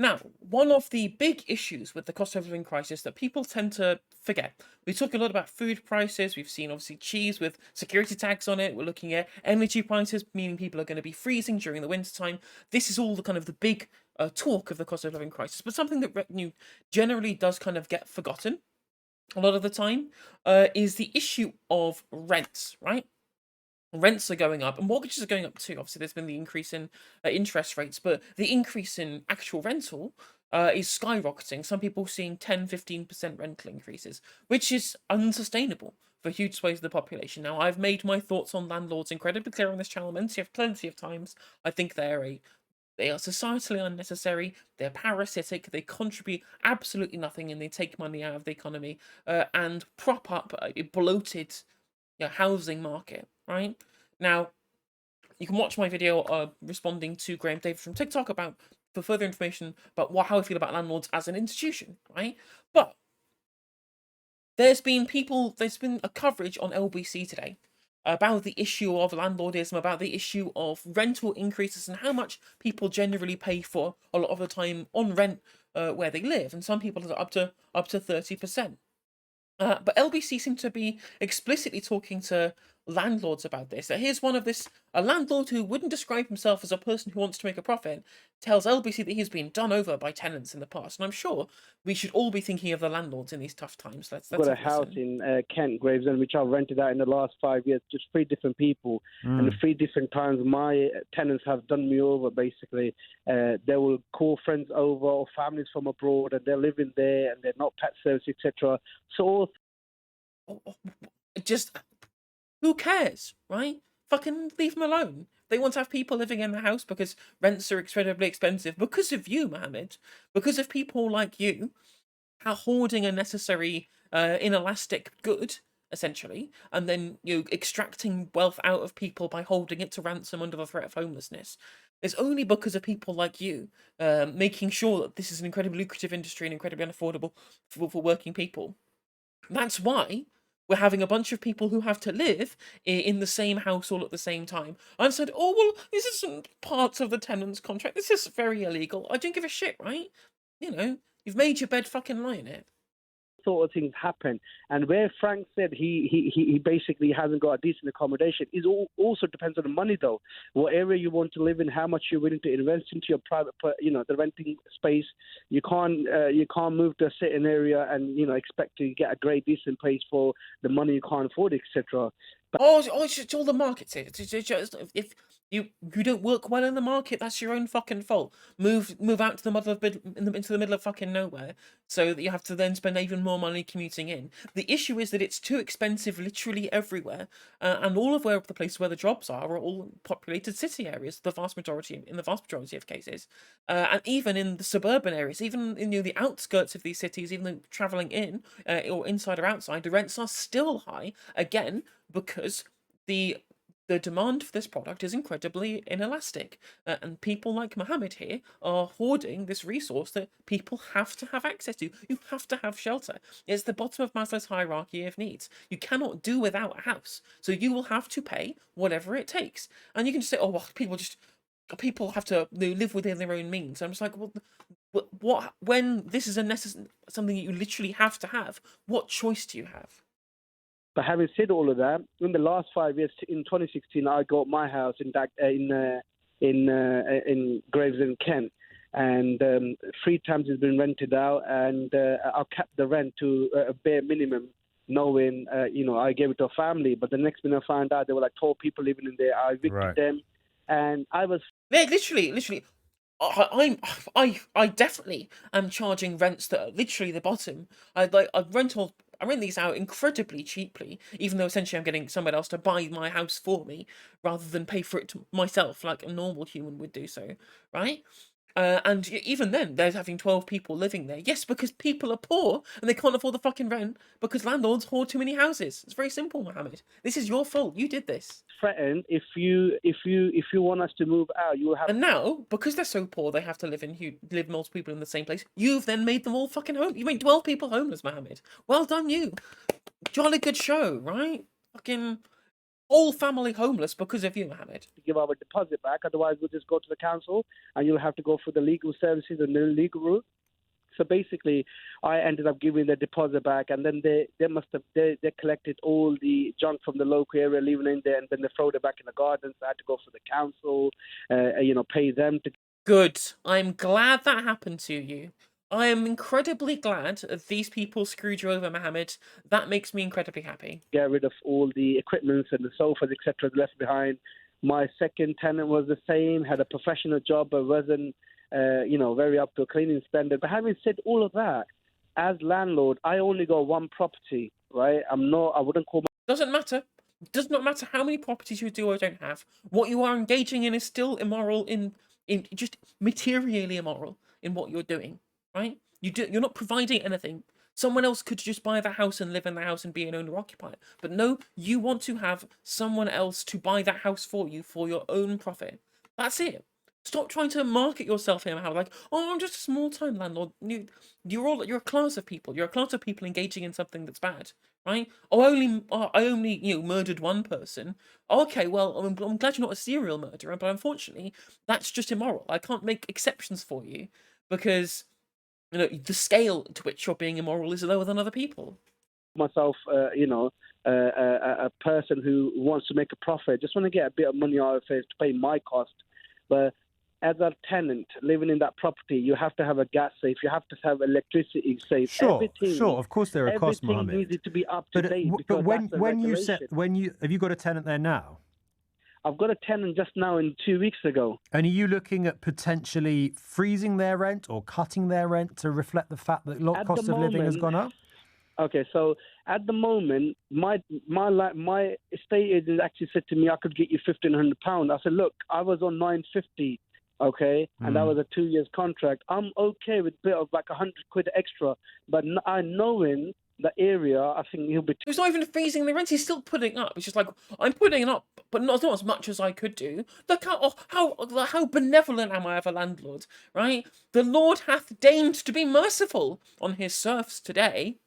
Now, one of the big issues with the cost of living crisis that people tend to forget, we talk a lot about food prices. We've seen obviously cheese with security tags on it. We're looking at energy prices, meaning people are going to be freezing during the winter time. This is all the kind of the big talk of the cost of living crisis, but something that generally does kind of get forgotten a lot of the time is the issue of rents, right? Rents are going up and mortgages are going up too. Obviously, there's been the increase in interest rates, but the increase in actual rental is skyrocketing. Some people seeing 10-15% rental increases, which is unsustainable for huge swathes of the population. Now, I've made my thoughts on landlords incredibly clear on this channel plenty of times. I think they are societally unnecessary, they're parasitic, they contribute absolutely nothing, and they take money out of the economy and prop up a bloated housing market, right? Now, you can watch my video responding to Graham David from TikTok for further information about how I feel about landlords as an institution, right? But there's been a coverage on LBC today about the issue of landlordism, about the issue of rental increases and how much people generally pay for a lot of the time on rent where they live, and some people are up to 30%. But LBC seem to be explicitly talking to landlords about this. Here's a landlord who wouldn't describe himself as a person who wants to make a profit, tells LBC that he's been done over by tenants in the past. And I'm sure we should all be thinking of the landlords in these tough times. Let's Got a have a house listen. in Kent, Gravesend, which I've rented out in the last 5 years, just three different people. And three different times my tenants have done me over, basically. They will call friends over or families from abroad, and they're living there, and they're not pet service, etc. So Just who cares, right? Fucking leave them alone. They want to have people living in the house because rents are incredibly expensive because of you, Mohammed. Because of people like you hoarding a necessary inelastic good, essentially, and then extracting wealth out of people by holding it to ransom under the threat of homelessness. It's only because of people like you making sure that this is an incredibly lucrative industry and incredibly unaffordable for working people. That's why we're having a bunch of people who have to live in the same house all at the same time. I said, oh, well, this isn't part of the tenant's contract. This is very illegal. I don't give a shit, right? You've made your bed, fucking lie in it. sort of things happen. And where Frank said he basically hasn't got a decent accommodation, is also depends on the money though. What area you want to live in, how much you're willing to invest into your private, the renting space. You can't move to a certain area and expect to get a great decent place for the money you can't afford, etc. It's all the market. If you don't work well in the market, that's your own fucking fault. Move out to into the middle of fucking nowhere, so that you have to then spend even more money commuting in. The issue is that it's too expensive, literally everywhere, and all of the places where the jobs are all populated city areas. In the vast majority of cases, and even in the suburban areas, even in the outskirts of these cities, even though traveling in or inside or outside, the rents are still high again because the demand for this product is incredibly inelastic, and people like Mohammed here are hoarding this resource that people have to have access to. You have to have shelter. It's the bottom of Maslow's hierarchy of needs. You cannot do without a house, so you will have to pay whatever it takes. And you can just say, oh, well, people have to live within their own means. I'm just like, well, what when this is something that you literally have to have, what choice do you have? But having said all of that, in the last 5 years, in 2016, I got my house in Gravesend, Kent, and 3 times it's been rented out, and I've kept the rent to a bare minimum, knowing I gave it to a family. But the next minute I found out there were like 12 people living in there. I evicted them, and I was literally. I definitely am charging rents that are literally the bottom. I rent these out incredibly cheaply, even though essentially I'm getting someone else to buy my house for me rather than pay for it myself like a normal human would do so, right? And even then, they're having 12 people living there. Yes, because people are poor and they can't afford the fucking rent because landlords hoard too many houses. It's very simple, Mohammed. This is your fault. You did this. threatened if you want us to move out, you will have. And now, because they're so poor, they have to live multiple people in the same place. You've then made them all fucking home. You made 12 people homeless, Mohammed. Well done, you. Jolly good show, right? Fucking whole family homeless because of you, Mohammed. to give our deposit back. Otherwise, we'll just go to the council, and you'll have to go through the legal services and the legal route. So basically, I ended up giving the deposit back, and then they must have they collected all the junk from the local area, leaving it in there, and then they throwed it back in the gardens. I had to go for the council, pay them to Good. I'm glad that happened to you. I am incredibly glad that these people screwed you over, Mohammed. That makes me incredibly happy. get rid of all the equipment and the sofas, etc., left behind. My second tenant was the same, had a professional job, but wasn't, very up to a cleaning standard. But having said all of that, as landlord, I only got one property, right? I wouldn't call Doesn't matter. Does not matter how many properties you do or don't have. What you are engaging in is still immoral in just materially immoral in what you're doing, right? You're not providing anything. Someone else could just buy the house and live in the house and be an owner occupier. But no, you want to have someone else to buy that house for you for your own profit. That's it. Stop trying to market yourself here, how like, oh, I'm just a small time landlord. You're a class of people. You're a class of people engaging in something that's bad, right? I only murdered one person. Okay, well, I'm glad you're not a serial murderer, but unfortunately, that's just immoral. I can't make exceptions for you because the scale to which you're being immoral is lower than other people. myself, a person who wants to make a profit, just want to get a bit of money out of it to pay my cost. But as a tenant living in that property, you have to have a gas safe, you have to have electricity safe. Sure. Of course, there are costs, Everything Mohammed. needed to be up to date. But because when you have you got a tenant there now? I've got a tenant just now in 2 weeks ago. And are you looking at potentially freezing their rent or cutting their rent to reflect the fact that cost of living has gone up? Okay, so at the moment, my estate agent actually said to me, I could get you £1,500. I said, look, I was on £950, okay, and that was a 2 years contract. I'm okay with a bit of like £100 extra, but I knowing the area, I think he'll be. He's not even freezing the rent. He's still putting up. It's just like, I'm putting it up, but not as much as I could do. Look how benevolent am I of a landlord, right? The Lord hath deigned to be merciful on his serfs today.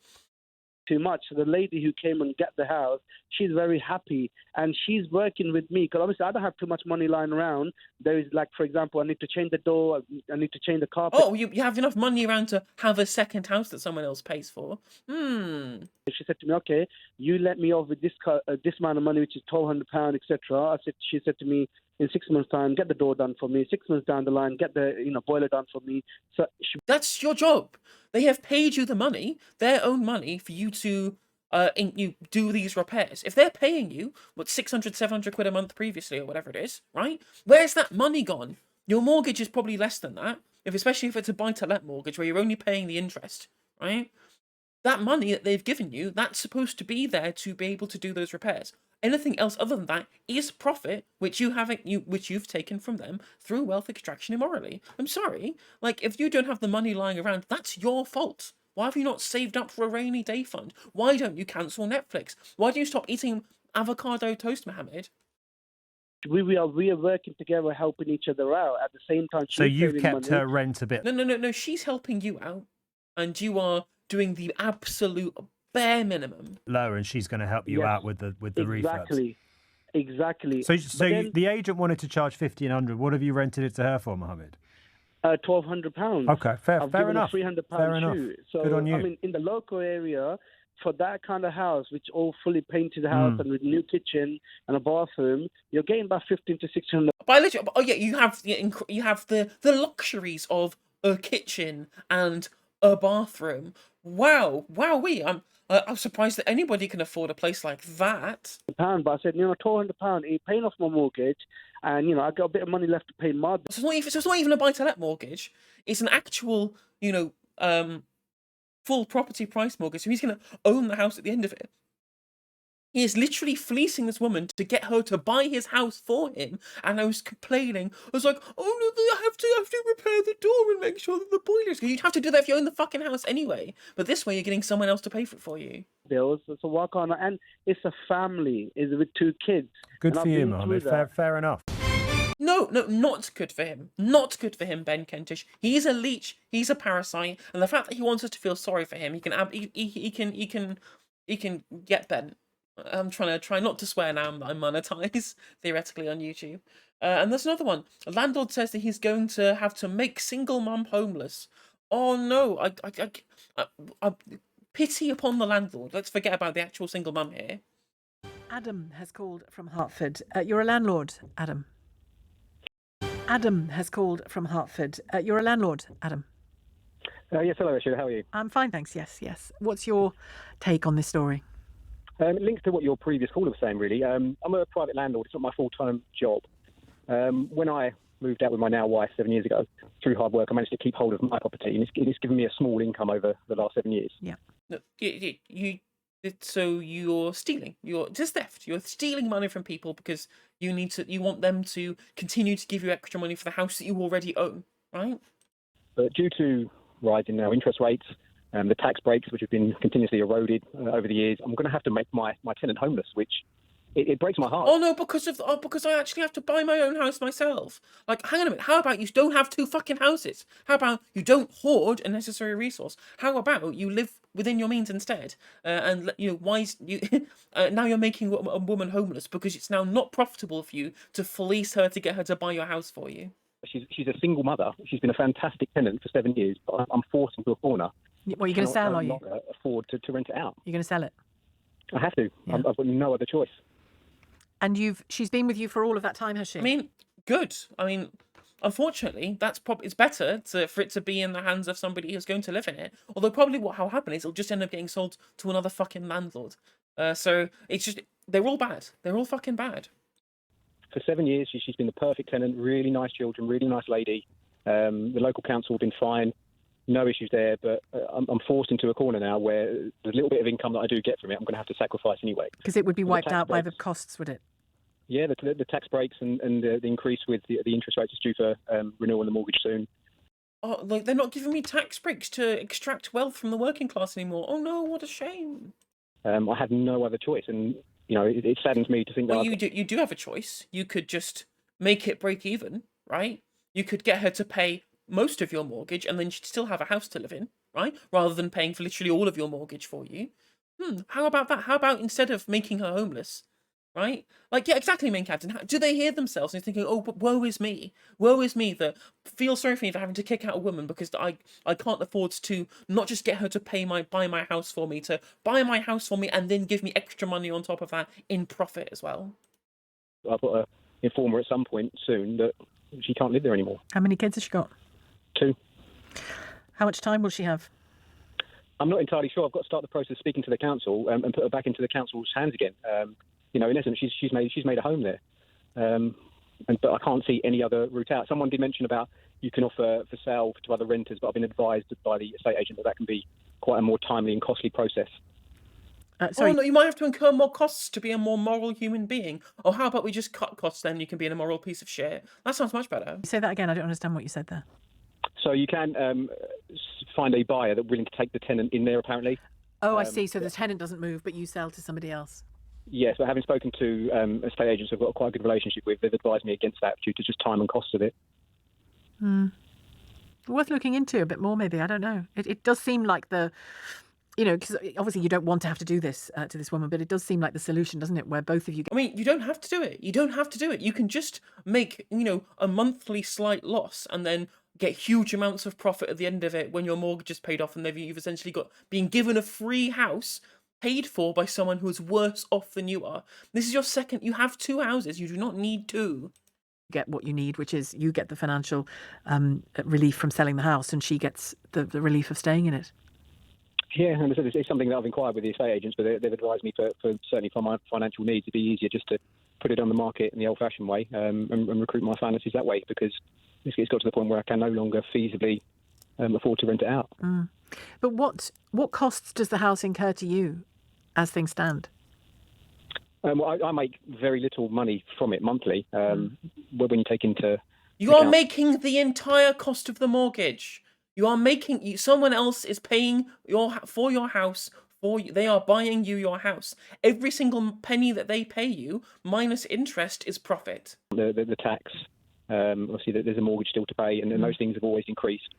Too much. The lady who came and get the house, she's very happy, and she's working with me because obviously I don't have too much money lying around. There is, like, for example, I need to change the door, I need to change the carpet. Oh, you have enough money around to have a second house that someone else pays for. She said to me, okay, you let me off with this amount of money, which is £1,200, etc. She said to me, in 6 months' time, get the door done for me. 6 months down the line, get the boiler done for me. So that's your job. They have paid you the money, their own money, for you to do these repairs. If they're paying you, 600, 700 quid a month previously, or whatever it is, right? Where's that money gone? Your mortgage is probably less than that, especially if it's a buy-to-let mortgage where you're only paying the interest, right? That money that they've given you, that's supposed to be there to be able to do those repairs. Anything else other than that is profit, which you've taken from them through wealth extraction immorally. I'm sorry, like, if you don't have the money lying around, that's your fault. Why have you not saved up for a rainy day fund? Why don't you cancel Netflix? Why do you stop eating avocado toast, Mohammed? We are working together, helping each other out at the same time. So you've kept her rent a bit. No. She's helping you out, and you are doing the absolute bare minimum. Lower, and she's going to help you out with the refurbs. Exactly. So the agent wanted to charge £1,500. What have you rented it to her for, Mohammed? £1,200. Okay, fair enough. £300 fair enough. So good on you. I mean, in the local area, for that kind of house, which all fully painted house and with new kitchen and a bathroom, you're getting about $1,500 to $1,600. Oh yeah, you have the luxuries of a kitchen and a bathroom. Wowee! I'm surprised that anybody can afford a place like that. But I said, £1,200, paying off my mortgage, and I got a bit of money left to pay my. So it's not even a buy-to-let mortgage. It's an actual, full property price mortgage. So he's going to own the house at the end of it. He is literally fleecing this woman to get her to buy his house for him. And I was complaining. I was like, oh no, I have to repair the door and make sure that the boiler's good. You'd have to do that if you own the fucking house anyway. But this way, you're getting someone else to pay for it for you. Bills, so why can't I? And it's a family. Is with 2 kids. Good for you, Mohammed. Fair enough. No, not good for him. Not good for him, Ben Kentish. He's a leech. He's a parasite, and the fact that he wants us to feel sorry for him, he can get bent. I'm try not to swear now that I'm monetized theoretically on YouTube. And there's another one. A landlord says that he's going to have to make single mum homeless. Oh no! I, I, pity upon the landlord. Let's forget about the actual single mum here. Adam has called from Hertford. You're a landlord, Adam. Adam has called from Hertford. You're a landlord, Adam. Yes, hello, Ashila. How are you? I'm fine, thanks. Yes. What's your take on this story? It links to what your previous caller was saying, really. I'm a private landlord. It's not my full-time job. When I moved out with my now wife 7 years ago, through hard work, I managed to keep hold of my property, and it's given me a small income over the last 7 years. Yeah. No, so you're stealing. You're just theft. You're stealing money from people because you want them to continue to give you extra money for the house that you already own, right? But due to rising now interest rates, the tax breaks, which have been continuously eroded over the years, I'm going to have to make my tenant homeless, which it breaks my heart. Oh no, because I actually have to buy my own house myself. Like, hang on a minute. How about you don't have two fucking houses? How about you don't hoard a necessary resource? How about you live within your means instead? And now you're making a woman homeless because it's now not profitable for you to fleece her to get her to buy your house for you. She's a single mother. She's been a fantastic tenant for 7 years, but I'm forced into a corner. What are you going to sell, are you? I cannot afford to rent it out. You're going to sell it? I have to. Yeah. I've got no other choice. And she's been with you for all of that time, has she? I mean, good. I mean, unfortunately, it's better for it to be in the hands of somebody who's going to live in it. Although probably what'll happen is it'll just end up getting sold to another fucking landlord. So it's just, they're all bad. They're all fucking bad. For 7 years, she's been the perfect tenant, really nice children, really nice lady. The local council have been fine, no issues there, but I'm forced into a corner now where the little bit of income that I do get from it, I'm going to have to sacrifice anyway. Because it would be wiped out by breaks, the costs, would it? Yeah, the tax breaks and the increase with the interest rates is due for renewal on the mortgage soon. Oh, like, they're not giving me tax breaks to extract wealth from the working class anymore. Oh no, what a shame. I had no other choice, and it saddens me to think that. Well, you do have a choice. You could just make it break even, right? You could get her to pay most of your mortgage, and then she'd still have a house to live in, right? Rather than paying for literally all of your mortgage for you. How about that? How about instead of making her homeless, right? Like, yeah, exactly, main captain. Do they hear themselves and thinking, oh, but woe is me that feel sorry for me for having to kick out a woman because I can't afford to not just get her to buy my house for me, to buy my house for me and then give me extra money on top of that in profit as well. I've got to inform her at some point soon that she can't live there anymore. How many kids has she got? 2. How much time will she have? I'm not entirely sure. I've got to start the process of speaking to the council and put her back into the council's hands again. In essence, she's made a home there, but I can't see any other route out. Someone did mention about you can offer for sale to other renters, but I've been advised by the estate agent that can be quite a more timely and costly process. Sorry. Oh no, you might have to incur more costs to be a more moral human being. Or how about we just cut costs, then you can be an immoral piece of shit. That sounds much better. Say that again. I don't understand what you said there. So you can find a buyer that's willing to take the tenant in there, apparently. Oh, I see. So the tenant doesn't move, but you sell to somebody else. Yes, but having spoken to estate agents I've got quite a good relationship with, they've advised me against that due to just time and costs of it. Worth looking into a bit more, maybe. I don't know. It does seem like because obviously you don't want to have to do this to this woman, but it does seem like the solution, doesn't it? Where both of you. I mean, you don't have to do it. You don't have to do it. You can just make, a monthly slight loss and then get huge amounts of profit at the end of it when your mortgage is paid off and you've essentially been given a free house paid for by someone who is worse off than you are. This is your second. You have 2 houses. You do not need 2. Get what you need, which is you get the financial relief from selling the house, and she gets the relief of staying in it. Yeah, and it's something that I've inquired with the estate agents, but they've advised me for certainly for my financial needs, it'd be easier just to put it on the market in the old-fashioned way and recruit my finances that way, because it's got to the point where I can no longer feasibly afford to rent it out. But what costs does the house incur to you as things stand? I make very little money from it monthly. When you take into you are making the entire cost of the mortgage. You are making someone else is paying for your house. They are buying you your house. Every single penny that they pay you minus interest is profit. The tax, obviously there's a mortgage still to pay, and those things have always increased.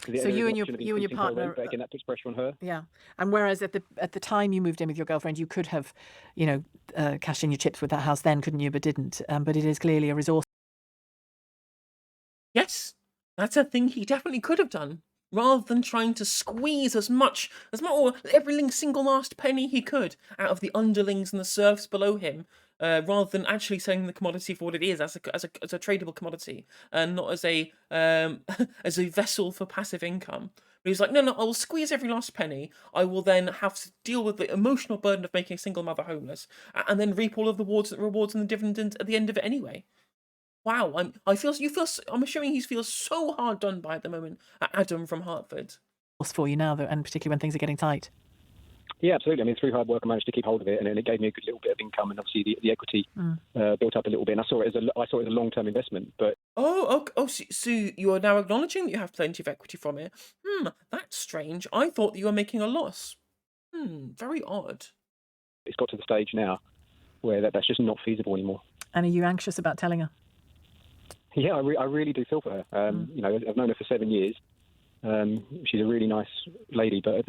because So there is you an and your option of you and your increasing her partner, rent, but again, that puts pressure on her. yeah. And whereas at the time you moved in with your girlfriend, you could have, cashed in your chips with that house then, couldn't you? But didn't. But it is clearly a resource. Yes, that's a thing he definitely could have done. Rather than trying to squeeze as much, or every single last penny he could out of the underlings and the serfs below him, rather than actually selling the commodity for what it is, as a tradable commodity, and not as a as a vessel for passive income. But he's like, no, I will squeeze every last penny. I will then have to deal with the emotional burden of making a single mother homeless, and then reap all of the rewards and the dividends at the end of it anyway. Wow, I'm assuming he feels so hard done by at the moment. Adam from Hartford. For you now, and particularly when things are getting tight. Yeah, absolutely. I mean, through hard work, I managed to keep hold of it, and it gave me a good little bit of income, and obviously the equity built up a little bit. And I saw it as a long-term investment. But So you are now acknowledging that you have plenty of equity from it. That's strange. I thought that you were making a loss. Very odd. it's got to the stage now where that's just not feasible anymore. And are you anxious about telling her? Yeah, I really do feel for her. I've known her for 7 years. She's a really nice lady, but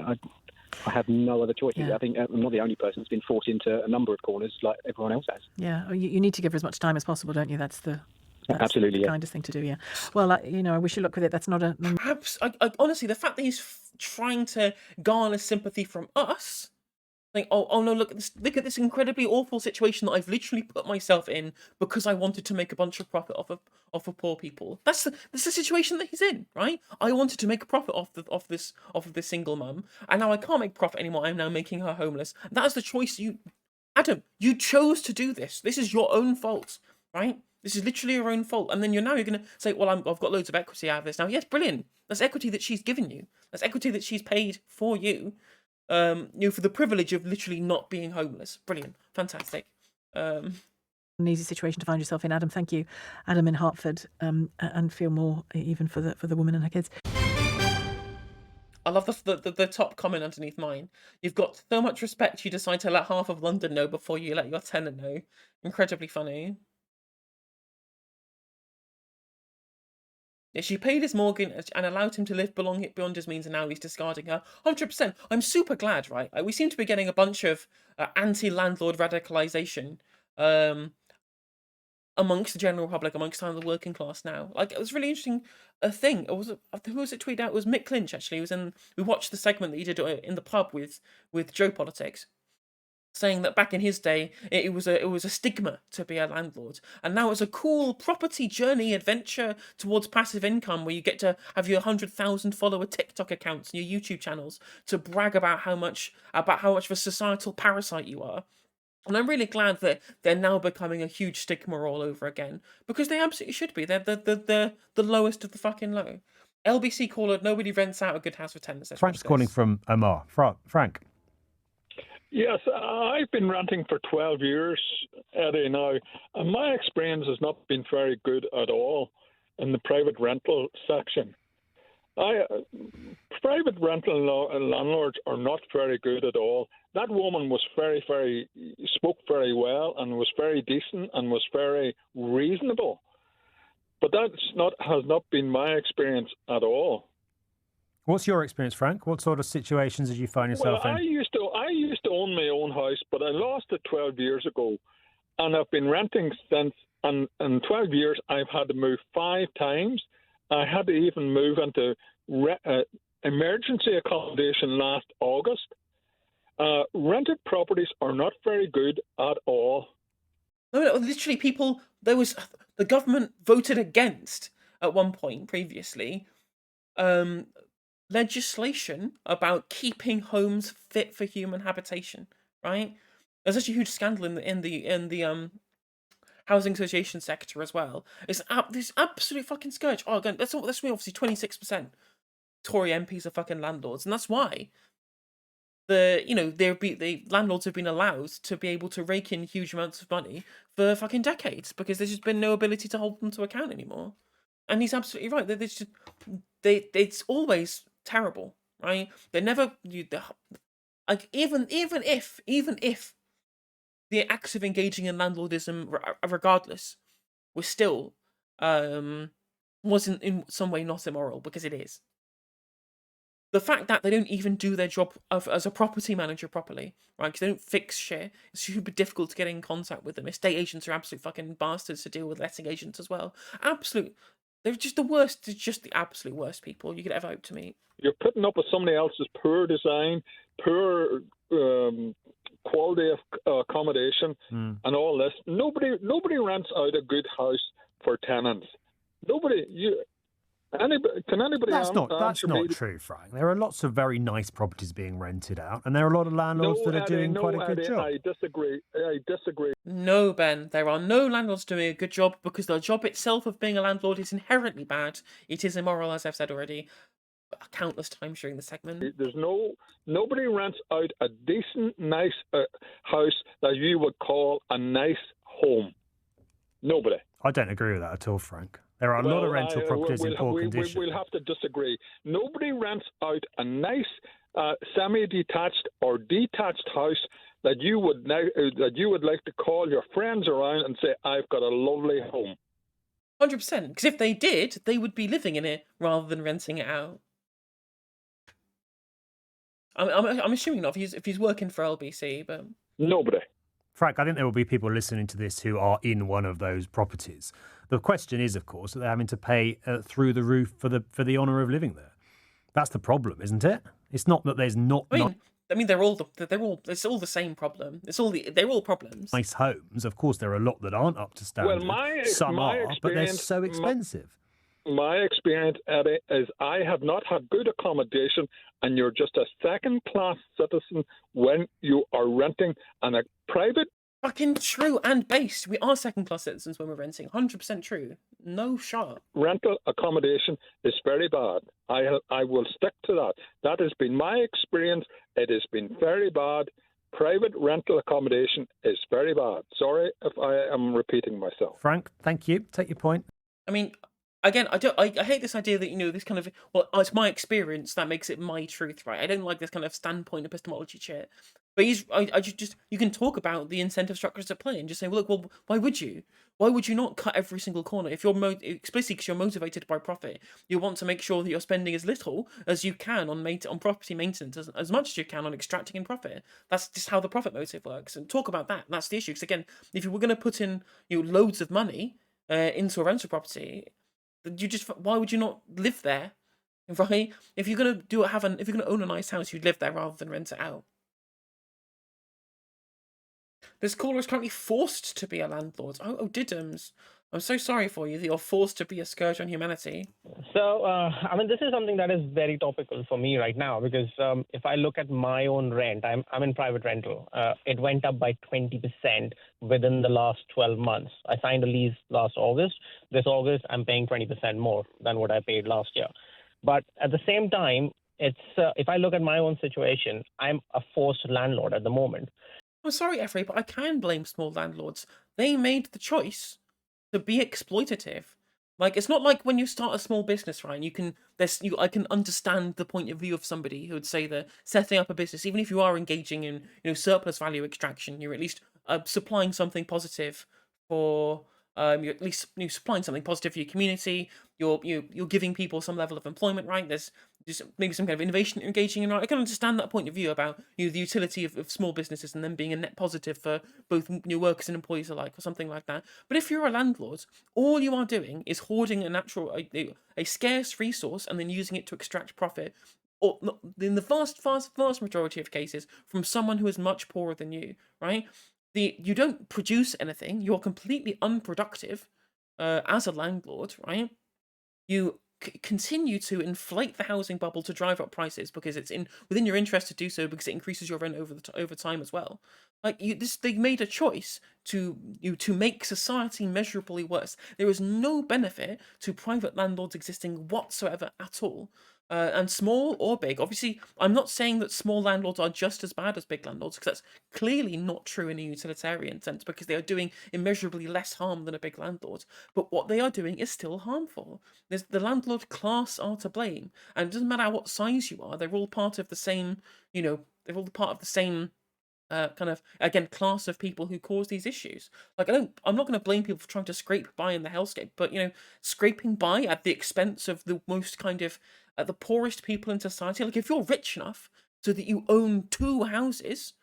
I have no other choice. Yeah. I think I'm not the only person that's been forced into a number of corners like everyone else has. Yeah, you need to give her as much time as possible, don't you? That's Absolutely, the yeah. kindest thing to do. Yeah. Well, I wish you luck with it. That's not a. Perhaps, honestly, the fact that he's trying to garner sympathy from us, like, oh no, look at this incredibly awful situation that I've literally put myself in because I wanted to make a bunch of profit off of poor people. That's the situation that he's in, right? I wanted to make a profit off of this single mum, and now I can't make profit anymore. I'm now making her homeless. That is the choice Adam, you chose to do this. This is your own fault, right? This is literally your own fault. And then you're going to say, well, I've got loads of equity out of this now. Yes, brilliant. That's equity that she's given you. That's equity that she's paid for you. For the privilege of literally not being homeless. Brilliant. Fantastic. An easy situation to find yourself in, Adam. Thank you, Adam in Hartford, and feel more even for the woman and her kids. I love the top comment underneath mine. You've got so much respect you decide to let half of London know before you let your tenant know. Incredibly funny. Yeah, she paid his mortgage and allowed him to live beyond his means, and now he's discarding her. 100%. I'm super glad, right? We seem to be getting a bunch of anti-landlord radicalization amongst the general public, amongst the working class now. Like, it was really interesting. Thing. Who was it tweeted out? It was Mick Clinch, actually. We watched the segment that he did in the pub with Joe Politics, saying that back in his day, it was a stigma to be a landlord, and now it's a cool property journey adventure towards passive income, where you get to have your 100,000 follower TikTok accounts and your YouTube channels to brag about how much of a societal parasite you are. And I'm really glad that they're now becoming a huge stigma all over again, because they absolutely should be. They're the lowest of the fucking low. LBC caller, nobody rents out a good house for tenants. Frank's calling from Omar. Frank. Yes, I've been renting for 12 years, Eddie, now, and my experience has not been very good at all in the private rental section. Private rental landlords are not very good at all. That woman was spoke very well and was very decent and was very reasonable. But has not been my experience at all. What's your experience, Frank? What sort of situations did you find yourself in? I used to own my own house, but I lost it 12 years ago, and I've been renting since. And in 12 years, I've had to move 5 times. I had to even move into emergency accommodation last August. Rented properties are not very good at all. No, literally, the government voted against at one point previously legislation about keeping homes fit for human habitation. Right? There's such a huge scandal in the housing association sector as well. It's this absolute fucking scourge. Oh, again, that's obviously 26% Tory MPs are fucking landlords, and that's why the landlords have been allowed to be able to rake in huge amounts of money for fucking decades, because there's just been no ability to hold them to account anymore. And he's absolutely right. It's always terrible, right? They never like even if the acts of engaging in landlordism, regardless, was still wasn't in some way not immoral, because it is. the fact that they don't even do their job as a property manager properly, right? Because they don't fix shit. It's super difficult to get in contact with them. Estate agents are absolute fucking bastards to deal with. Letting agents as well. Absolute. They're just the worst. They're just the absolute worst people you could ever hope to meet. You're putting up with somebody else's poor design, poor quality of accommodation, and all this. Nobody rents out a good house for tenants. Nobody. Can anybody? That's not me? true, Frank. There are lots of very nice properties being rented out, and there are a lot of landlords that are doing quite a good job. I disagree. No, Ben, there are no landlords doing a good job because the job itself of being a landlord is inherently bad. It is immoral, as I've said already countless times during the segment. There's nobody rents out a decent, nice house that you would call a nice home. Nobody. I don't agree with that at all, Frank. There are a lot of rental properties in poor condition. We'll have to disagree. Nobody rents out a nice semi-detached or detached house that you would like to call your friends around and say, "I've got a lovely home." 100%. Because if they did, they would be living in it rather than renting it out. I'm assuming not if he's working for LBC, but nobody. Frank, I think there will be people listening to this who are in one of those properties. The question is, of course, that they're having to pay through the roof for the honour of living there. That's the problem, isn't it? It's not that there's not. I mean, they're all It's all the same problem. They're all problems. Nice homes, of course, there are a lot that aren't up to standard. Well, some are, but they're so expensive. My experience, Eddie, is I have not had good accommodation, and you're just a second-class citizen when you are renting in a private. Fucking true and based. We are second-class citizens when we're renting. 100% true. No shot. Rental accommodation is very bad. I will stick to that. That has been my experience. It has been very bad. Private rental accommodation is very bad. Sorry if I am repeating myself. Frank, thank you. Take your point. I mean, again, I hate this idea that, this kind of, well, it's my experience that makes it my truth, right? I don't like this kind of standpoint epistemology shit. But you can talk about the incentive structures at play and just say, well, look, well, why would you? Why would you not cut every single corner? If you're explicitly because you're motivated by profit, you want to make sure that you're spending as little as you can on property maintenance, as much as you can on extracting in profit. That's just how the profit motive works. And talk about that. That's the issue. Because again, if you were going to put in loads of money into a rental property, why would you not live there, right? If you're gonna own a nice house, you'd live there rather than rent it out. This caller is currently forced to be a landlord. Oh, diddums. I'm so sorry for you that you're forced to be a scourge on humanity. So, this is something that is very topical for me right now because if I look at my own rent, I'm in private rental. It went up by 20% within the last 12 months. I signed a lease last August. This August, I'm paying 20% more than what I paid last year. But at the same time, it's if I look at my own situation, I'm a forced landlord at the moment. I'm sorry, Effrey, but I can blame small landlords. They made the choice to be exploitative. Like, it's not like when you start a small business, right? I can understand the point of view of somebody who would say that setting up a business, even if you are engaging in surplus value extraction, you're at least supplying something positive for you're at least supplying something positive for your community. You're giving people some level of employment, right? There's just maybe some kind of innovation engaging in, right? I can understand that point of view about the utility of small businesses and them being a net positive for both new workers and employees alike, or something like that. But if you're a landlord, all you are doing is hoarding a scarce resource and then using it to extract profit, or in the vast majority of cases, from someone who is much poorer than you, right? You don't produce anything. You're completely unproductive as a landlord, right? You continue to inflate the housing bubble to drive up prices because it's within your interest to do so because it increases your rent over time as well. Like they made a choice to make society measurably worse. There is no benefit to private landlords existing whatsoever at all. And small or big. Obviously, I'm not saying that small landlords are just as bad as big landlords, because that's clearly not true in a utilitarian sense, because they are doing immeasurably less harm than a big landlord. But what they are doing is still harmful. The landlord class are to blame, and it doesn't matter what size you are. They're all part of the same. They're all part of the same. Kind of class of people who cause these issues. Like I'm not going to blame people for trying to scrape by in the hellscape, but scraping by at the expense of the most kind of the poorest people in society. Like, if you're rich enough so that you own 2 houses,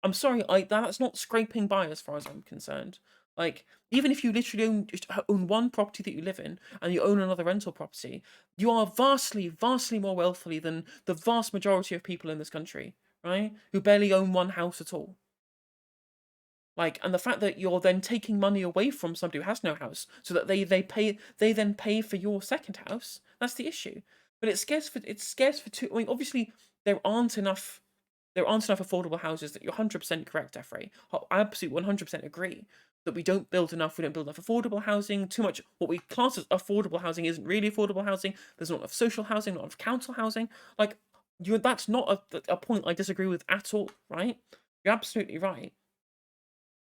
I'm sorry, that's not scraping by as far as I'm concerned. Like, even if you literally own one property that you live in and you own another rental property, you are vastly, vastly more wealthy than the vast majority of people in this country, right? Who barely own one house at all. Like, and the fact that you're then taking money away from somebody who has no house, so that they then pay for your second house. That's the issue. But it's scarce for two. I mean, obviously there aren't enough affordable houses. That you're 100% correct, Efrey. I absolutely 100% agree that we don't build enough affordable housing. Too much what we class as affordable housing isn't really affordable housing. There's not enough social housing, not enough council housing. Like, that's not a point I disagree with at all, right? You're absolutely right.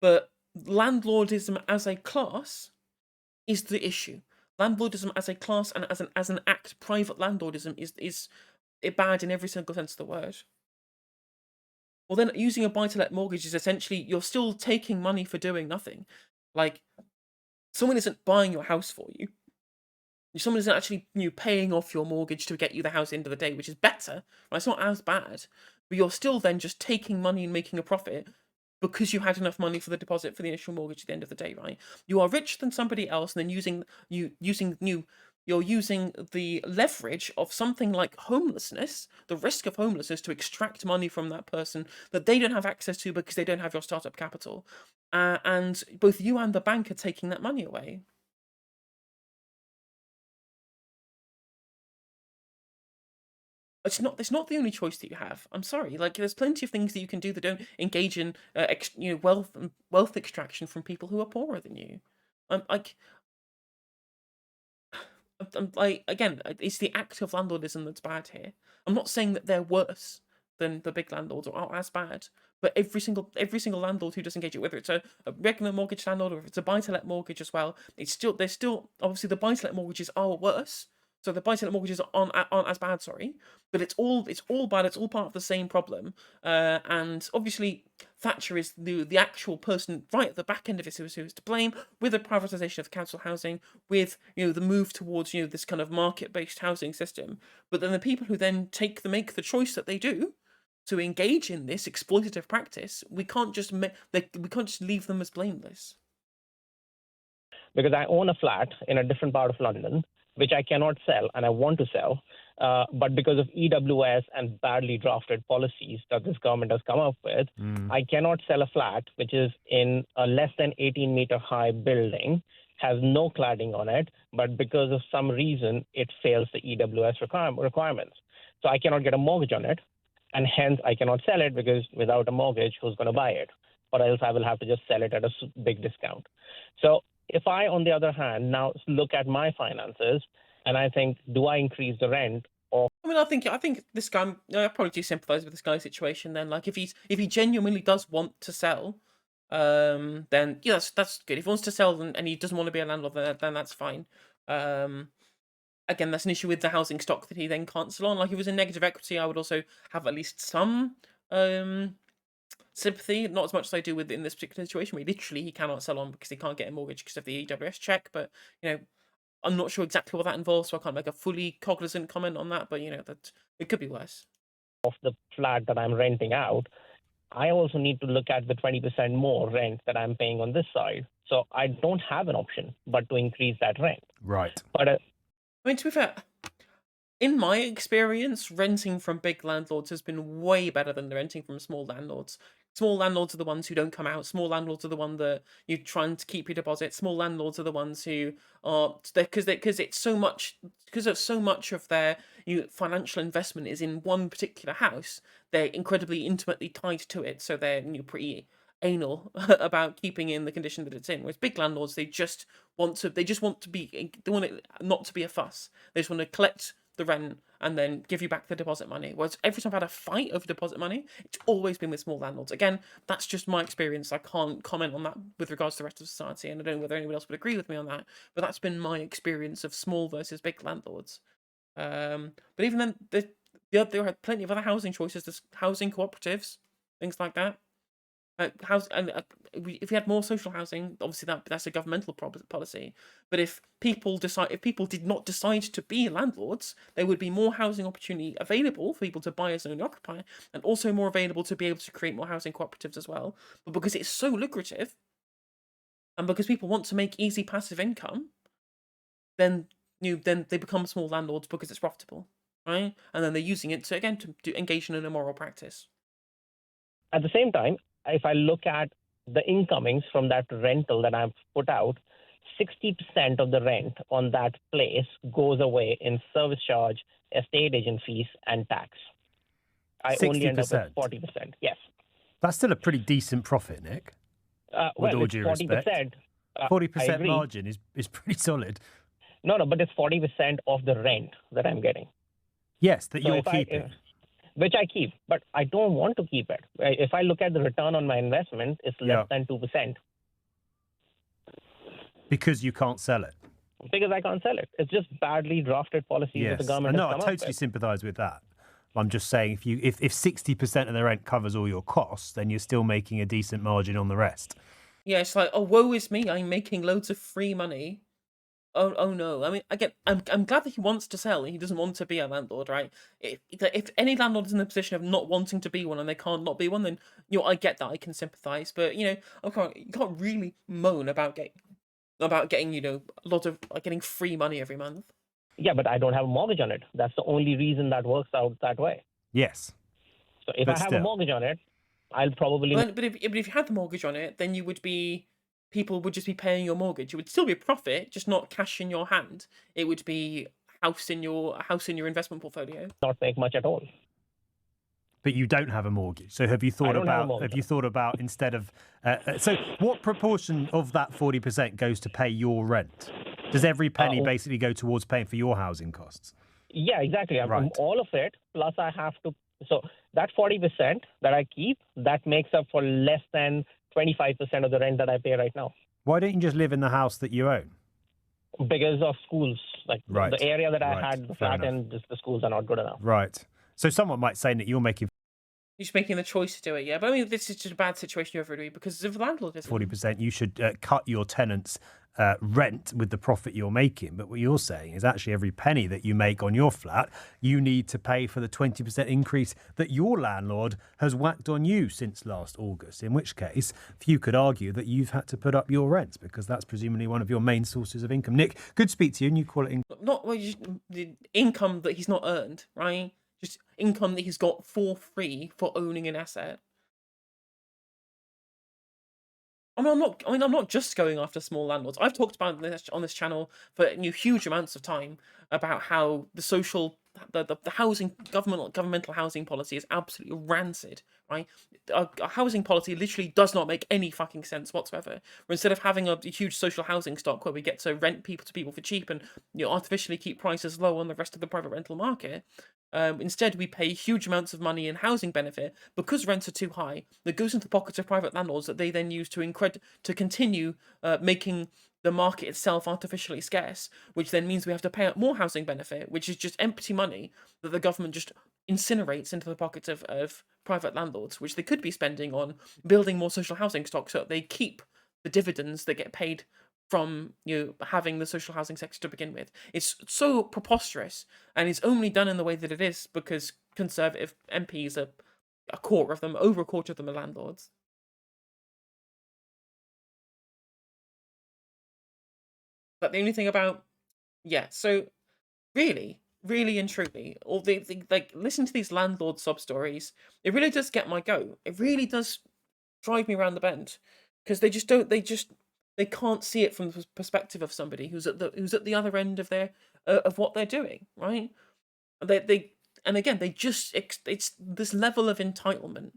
But landlordism as a class is the issue. Landlordism as a class and as an act, private landlordism is bad in every single sense of the word. Well, then using a buy-to-let mortgage is essentially you're still taking money for doing nothing. Like, someone isn't buying your house for you. Someone isn't actually paying off your mortgage to get you the house at the end of the day, which is better. Right? It's not as bad, but you're still then just taking money and making a profit because you had enough money for the deposit for the initial mortgage at the end of the day, right? You are richer than somebody else, and then you're using the leverage of something like homelessness, the risk of homelessness, to extract money from that person that they don't have access to because they don't have your startup capital. And both you and the bank are taking that money away. It's not the only choice that you have. I'm sorry. Like, there's plenty of things that you can do that don't engage in wealth extraction from people who are poorer than you. I'm like, again, it's the act of landlordism that's bad here. I'm not saying that they're worse than the big landlords or are as bad, but every single landlord who does engage it, whether it's a regular mortgage landlord or if it's a buy-to-let mortgage as well, there's still obviously the buy-to-let mortgages are worse. So the buy-to-let mortgages aren't as bad, sorry, but it's all bad. It's all part of the same problem. And obviously Thatcher is the actual person right at the back end of it who is to blame, with the privatisation of council housing, with the move towards this kind of market-based housing system. But then the people who then make the choice that they do to engage in this exploitative practice, we can't just leave them as blameless. Because I own a flat in a different part of London, which I cannot sell and I want to sell, but because of EWS and badly drafted policies that this government has come up with, I cannot sell a flat which is in a less than 18-meter high building, has no cladding on it, but because of some reason it fails the EWS requirements. So I cannot get a mortgage on it, and hence I cannot sell it because without a mortgage, who's going to buy it? Or else I will have to just sell it at a big discount. So if I, on the other hand, now look at my finances and I think, do I increase the rent? Or I mean, I think this guy. I probably do sympathise with this guy's situation. Then, like, if he genuinely does want to sell, then yeah, that's good. If he wants to sell and he doesn't want to be a landlord, then that's fine. Again, that's an issue with the housing stock that he then can't sell on. Like, if it was in negative equity, I would also have at least some sympathy, not as much as I do in this particular situation where literally he cannot sell on because he can't get a mortgage because of the EWS check. But I'm not sure exactly what that involves, so I can't make a fully cognizant comment on that. But that it could be worse. Of the flat that I'm renting out, I also need to look at the 20% more rent that I'm paying on this side. So I don't have an option but to increase that rent. Right. But I mean, to be fair, in my experience, renting from big landlords has been way better than renting from small landlords. Small landlords are the ones who don't come out. Small landlords are the one that you're trying to keep your deposit. Small landlords are the ones who are because it's so much of their financial investment is in one particular house. They're incredibly intimately tied to it, so they're pretty anal about keeping in the condition that it's in. Whereas big landlords, they want it not to be a fuss. They just want to collect the rent and then give you back the deposit money. Whereas every time I've had a fight over deposit money, it's always been with small landlords. Again, that's just my experience. I can't comment on that with regards to the rest of society, and I don't know whether anyone else would agree with me on that, but that's been my experience of small versus big landlords. But even then, there are plenty of other housing choices. There's housing cooperatives, things like that. If we had more social housing, obviously that's a governmental policy. But if people did not decide to be landlords, there would be more housing opportunity available for people to buy as an owner occupier, and also more available to be able to create more housing cooperatives as well. But because it's so lucrative, and because people want to make easy passive income, then they become small landlords because it's profitable, right? And then they're using it to engage in an immoral practice. At the same time, if I look at the incomings from that rental that I've put out, 60% of the rent on that place goes away in service charge, estate agent fees, and tax. I only end up with 40%. Yes. That's still a pretty decent profit, Nick. With all due respect. 40% margin is pretty solid. No, but it's 40% of the rent that I'm getting. Yes, that you're keeping. Which I keep, but I don't want to keep it. If I look at the return on my investment, it's less than 2%. Because you can't sell it. Because I can't sell it. It's just badly drafted policies that the government has come up with. I totally sympathise with that. I'm just saying, if 60% of the rent covers all your costs, then you're still making a decent margin on the rest. Yeah, it's like, oh, woe is me, I'm making loads of free money. Oh no! I mean, again, I'm glad that he wants to sell. He doesn't want to be a landlord, right? If any landlord is in the position of not wanting to be one and they can't not be one, then I get that. I can sympathise, but you can't really moan about getting a lot of getting free money every month. Yeah, but I don't have a mortgage on it. That's the only reason that works out that way. Yes. So if I have a mortgage on it, I'll probably. But if you had the mortgage on it, then people would just be paying your mortgage. It would still be a profit, just not cash in your hand. It would be a house in your investment portfolio. Not make much at all. But you don't have a mortgage. So have you thought about instead of so what proportion of that 40% goes to pay your rent? Does every penny basically go towards paying for your housing costs? Yeah, exactly. Right. All of it, plus I have to. So that 40% that I keep, that makes up for less than 25% of the rent that I pay right now. Why don't you just live in the house that you own? Because of schools. Right. The area that I had the flat in, the schools are not good enough. Right. So someone might say that you're making the choice to do it, yeah. But I mean, this is just a bad situation you're in because of the landlord. 40%. You should cut your tenants' rent with the profit you're making. But what you're saying is actually every penny that you make on your flat, you need to pay for the 20% increase that your landlord has whacked on you since last August. In which case, you could argue that you've had to put up your rents because that's presumably one of your main sources of income. Nick, good to speak to you, and you call it the income that he's not earned, right? Just income that he's got for free for owning an asset. I'm not just going after small landlords. I've talked about this on this channel for huge amounts of time about how the housing governmental housing policy is absolutely rancid, right? Our housing policy literally does not make any fucking sense whatsoever. Where instead of having a huge social housing stock where we get to rent people to people for cheap and artificially keep prices low on the rest of the private rental market, instead we pay huge amounts of money in housing benefit because rents are too high. That goes into the pockets of private landlords that they then use to continue making the market itself artificially scarce, which then means we have to pay out more housing benefit, which is just empty money that the government just incinerates into the pockets of private landlords, which they could be spending on building more social housing stock so that they keep the dividends that get paid from having the social housing sector to begin with. It's so preposterous, and it's only done in the way that it is because Conservative MPs are over a quarter of them are landlords. But the only thing about so really and truly, all listen to these landlord sub stories. It really does get my goat. It really does drive me around the bend because they can't see it from the perspective of somebody who's at the other end of their of what they're doing, right? It's this level of entitlement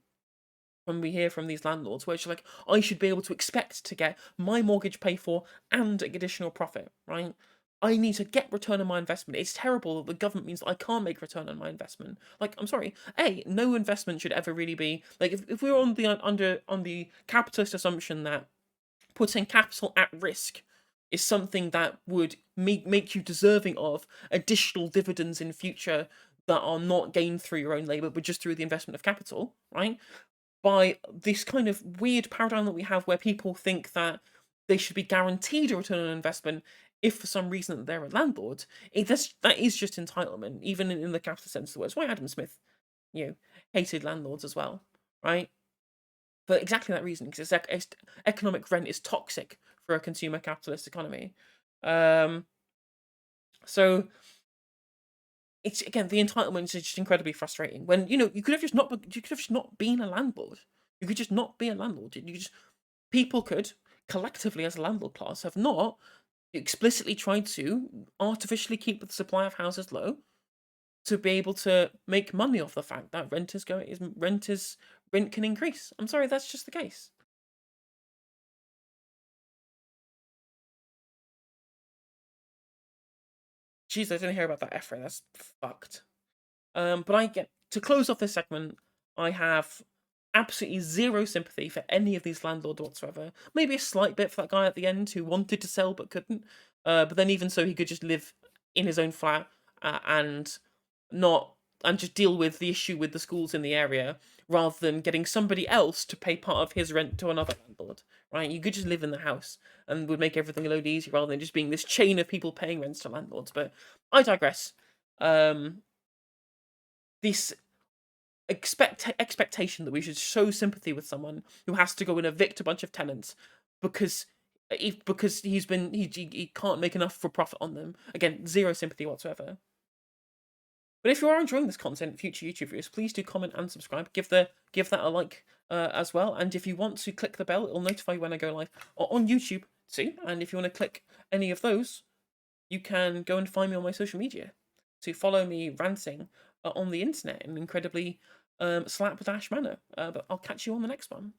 when we hear from these landlords, where it's like, I should be able to expect to get my mortgage paid for and additional profit, right? I need to get return on my investment. It's terrible that the government means that I can't make return on my investment. Like, I'm sorry, no investment should ever really be like if we're on the capitalist assumption that putting capital at risk is something that would make you deserving of additional dividends in future that are not gained through your own labour, but just through the investment of capital, right? by this kind of weird paradigm that we have where people think that they should be guaranteed a return on investment if for some reason they're a landlord. That is just entitlement, even in the capitalist sense of the word. It's why Adam Smith, hated landlords as well, right? For exactly that reason, because economic rent is toxic for a consumer capitalist economy. So it's, again, the entitlement is just incredibly frustrating. When you could have just not been a landlord. You could just not be a landlord. People could collectively, as a landlord class, have not explicitly tried to artificially keep the supply of houses low to be able to make money off the fact that rent can increase. I'm sorry, that's just the case. Jeez, I didn't hear about that F-ray. That's fucked. But I get to close off this segment. I have absolutely zero sympathy for any of these landlords whatsoever. Maybe a slight bit for that guy at the end who wanted to sell but couldn't. But then even so, he could just live in his own flat and just deal with the issue with the schools in the area rather than getting somebody else to pay part of his rent to another landlord. Right? You could just live in the house and would make everything a load easier rather than just being this chain of people paying rents to landlords. But I digress. This expectation that we should show sympathy with someone who has to go and evict a bunch of tenants because he can't make enough for profit on them. Again, zero sympathy whatsoever. But if you are enjoying this content, future YouTube viewers, please do comment and subscribe. Give that a like as well. And if you want to click the bell, it'll notify you when I go live on YouTube too. And if you want to click any of those, you can go and find me on my social media to follow me ranting on the internet in an incredibly slapdash manner. But I'll catch you on the next one.